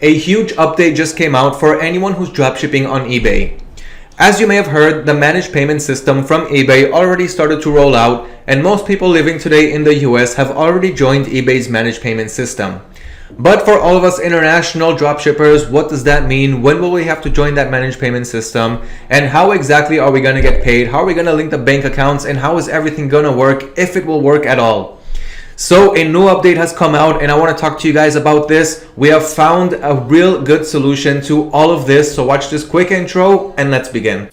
A huge update just came out for anyone who's dropshipping on eBay. As you may have heard, the managed payment system from eBay already started to roll out, and most people living today in the US have already joined eBay's managed payment system. But for all of us international dropshippers, what does that mean? When will we have to join that managed payment system? And how exactly are we going to get paid? How are we going to link the bank accounts? And how is everything going to work, if it will work at all? So a new update has come out and I want to talk to you guys about this. We have found a real good solution to all of this. So watch this quick intro and let's begin.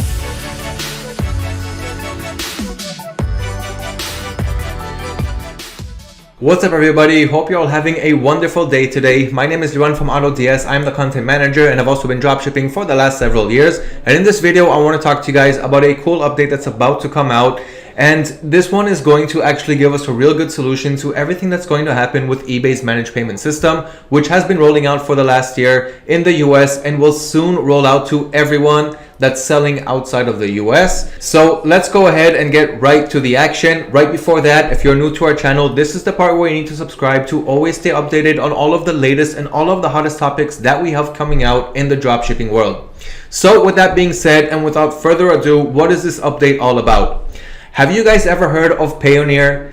What's up everybody? Hope you're all having a wonderful day today. My name is Liran from AutoDS. I'm the content manager and I've also been dropshipping for the last several years. And in this video, I want to talk to you guys about a cool update that's about to come out. And this one is going to actually give us a real good solution to everything that's going to happen with eBay's managed payment system, which has been rolling out for the last year in the US and will soon roll out to everyone that's selling outside of the US. So let's go ahead and get right to the action. Right before that, if you're new to our channel, this is the part where you need to subscribe to always stay updated on all of the latest and all of the hottest topics that we have coming out in the dropshipping world. So with that being said, and without further ado, what is this update all about? Have you guys ever heard of Payoneer?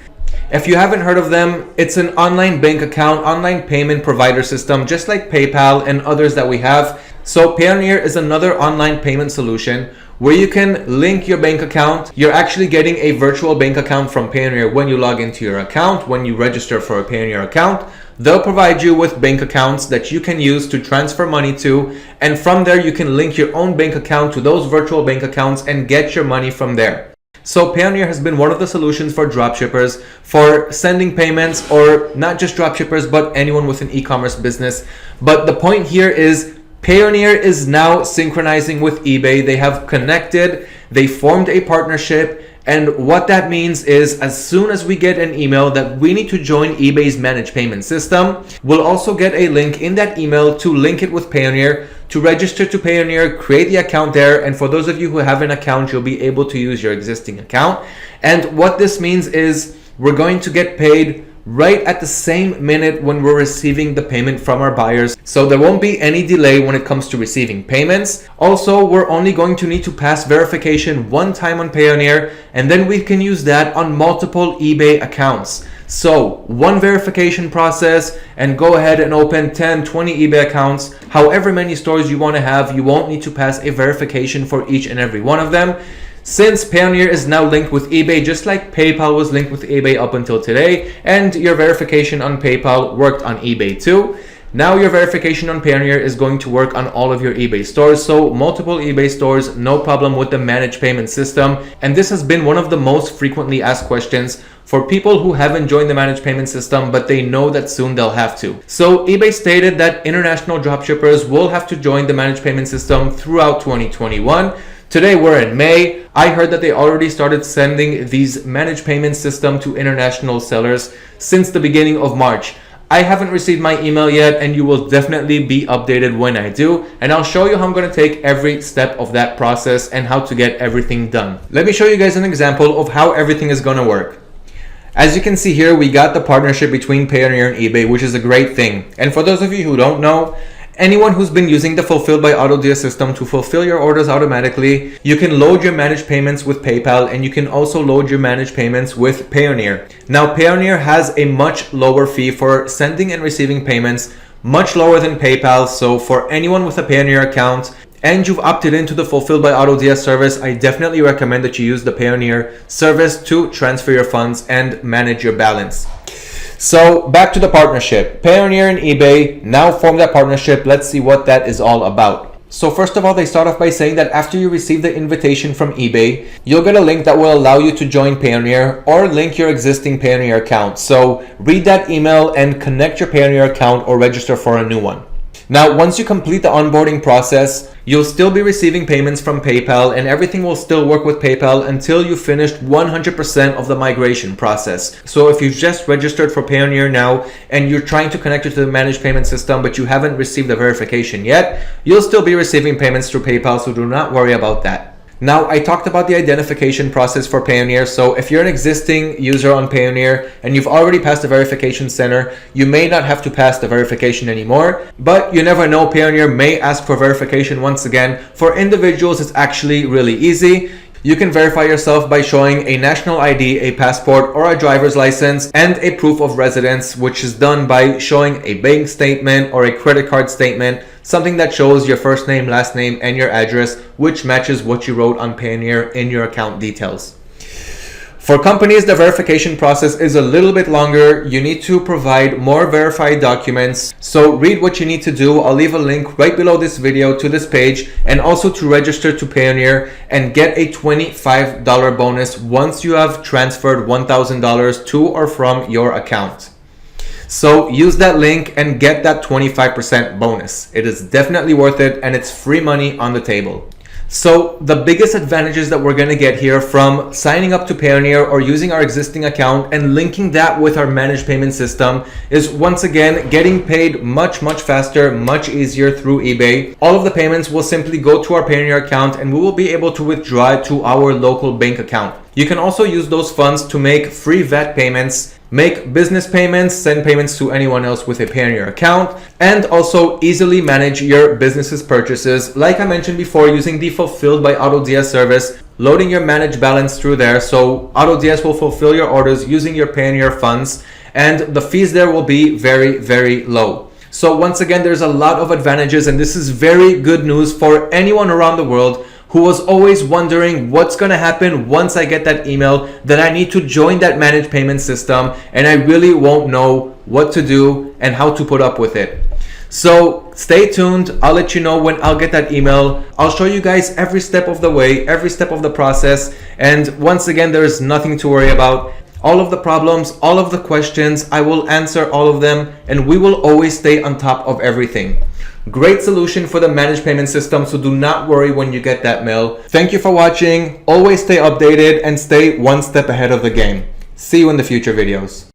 If you haven't heard of them, it's an online bank account, online payment provider system, just like PayPal and others that we have. So Payoneer is another online payment solution where you can link your bank account. You're actually getting a virtual bank account from Payoneer when you log into your account, when you register for a Payoneer account. They'll provide you with bank accounts that you can use to transfer money to, and from there you can link your own bank account to those virtual bank accounts and get your money from there. So Payoneer has been one of the solutions for dropshippers for sending payments, or not just dropshippers, but anyone with an e-commerce business. But the point here is Payoneer is now synchronizing with eBay. They have connected, they formed a partnership. And what that means is as soon as we get an email that we need to join eBay's managed payment system, we'll also get a link in that email to link it with Payoneer, to register to Payoneer, create the account there. And for those of you who have an account, you'll be able to use your existing account. And what this means is we're going to get paid right at the same minute when we're receiving the payment from our buyers. So there won't be any delay when it comes to receiving payments. Also, we're only going to need to pass verification one time on Payoneer, and then we can use that on multiple eBay accounts. So one verification process and go ahead and open 10, 20 eBay accounts, however many stores you want to have. You won't need to pass a verification for each and every one of them. Since Payoneer is now linked with eBay, just like PayPal was linked with eBay up until today, and your verification on PayPal worked on eBay too, now your verification on Payoneer is going to work on all of your eBay stores. So multiple eBay stores, no problem with the managed payment system. And this has been one of the most frequently asked questions for people who haven't joined the managed payment system, but they know that soon they'll have to. So eBay stated that international dropshippers will have to join the managed payment system throughout 2021. Today we're in May. I heard that they already started sending these managed payment system to international sellers since the beginning of March. I haven't received my email yet, and you will definitely be updated when I do. And I'll show you how I'm going to take every step of that process and how to get everything done. Let me show you guys an example of how everything is going to work. As you can see here, we got the partnership between Payoneer and eBay, which is a great thing. And for those of you who don't know, anyone who's been using the Fulfilled by AutoDS system to fulfill your orders automatically, you can load your managed payments with PayPal, and you can also load your managed payments with Payoneer. Now, Payoneer has a much lower fee for sending and receiving payments, much lower than PayPal. So for anyone with a Payoneer account and you've opted into the Fulfilled by AutoDS service, I definitely recommend that you use the Payoneer service to transfer your funds and manage your balance. So back to the partnership. Payoneer and eBay now form that partnership. Let's see what that is all about. So first of all, they start off by saying that after you receive the invitation from eBay, you'll get a link that will allow you to join Payoneer or link your existing Payoneer account. So read that email and connect your Payoneer account or register for a new one. Now, once you complete the onboarding process, you'll still be receiving payments from PayPal, and everything will still work with PayPal until you finished 100% of the migration process. So if you've just registered for Payoneer now and you're trying to connect it to the managed payment system, but you haven't received the verification yet, you'll still be receiving payments through PayPal, so do not worry about that. Now, I talked about the identification process for Payoneer. So if you're an existing user on Payoneer and you've already passed the verification center, you may not have to pass the verification anymore, but you never know, Payoneer may ask for verification once again. For individuals, it's actually really easy. You can verify yourself by showing a national ID, a passport, or a driver's license, and a proof of residence, which is done by showing a bank statement or a credit card statement, something that shows your first name, last name, and your address, which matches what you wrote on Payoneer in your account details. For companies, the verification process is a little bit longer. You need to provide more verified documents. So read what you need to do. I'll leave a link right below this video to this page, and also to register to Payoneer and get a $25 bonus once you have transferred $1,000 to or from your account. So use that link and get that 25% bonus. It is definitely worth it, and it's free money on the table. So the biggest advantages that we're going to get here from signing up to Payoneer or using our existing account and linking that with our managed payment system is, once again, getting paid much faster, much easier through eBay. All of the payments will simply go to our Payoneer account, and we will be able to withdraw it to our local bank account. You can also use those funds to make free VAT payments, make business payments, send payments to anyone else with a Payoneer account, and also easily manage your business's purchases, like I mentioned before, using the Fulfilled by AutoDS service, loading your managed balance through there. So AutoDS will fulfill your orders using your Payoneer funds, and the fees there will be very low. So once again, there's a lot of advantages, and this is very good news for anyone around the world who was always wondering what's going to happen once I get that email that I need to join that managed payment system, and I really won't know what to do and how to put up with it. So stay tuned. I'll let you know when I'll get that email. I'll show you guys every step of the way, every step of the process. And once again, there is nothing to worry about. All of the problems, all of the questions, I will answer all of them, and we will always stay on top of everything. Great solution for the managed payment system, so do not worry when you get that mail. Thank you for watching. Always stay updated and stay one step ahead of the game. See you in the future videos.